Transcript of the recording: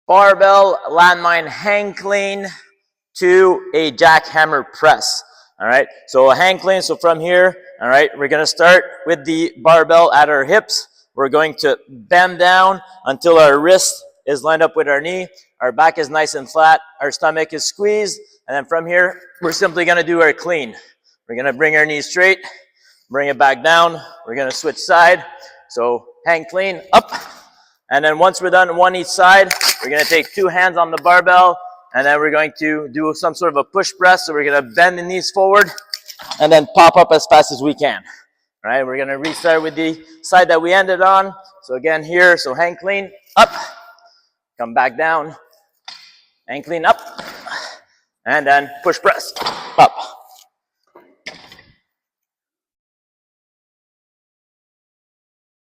barbell landmine hang clean to a jackhammer press. All right, so a hang clean. So from here, all right, we're going to start with the barbell at our hips. We're going to bend down until our wrist is lined up with our knee. Our back is nice and flat. Our stomach is squeezed. And then from here, we're simply going to do our clean. We're going to bring our knees straight, bring it back down. We're going to switch side. So hang clean, up. And then once we're done one each side, we're going to take two hands on the barbell. And then we're going to do some sort of a push press. So we're going to bend the knees forward and then pop up as fast as we can. All right, we're going to restart with the side that we ended on. So again here, so hang clean, up, come back down, hang clean, up, and then push press, up.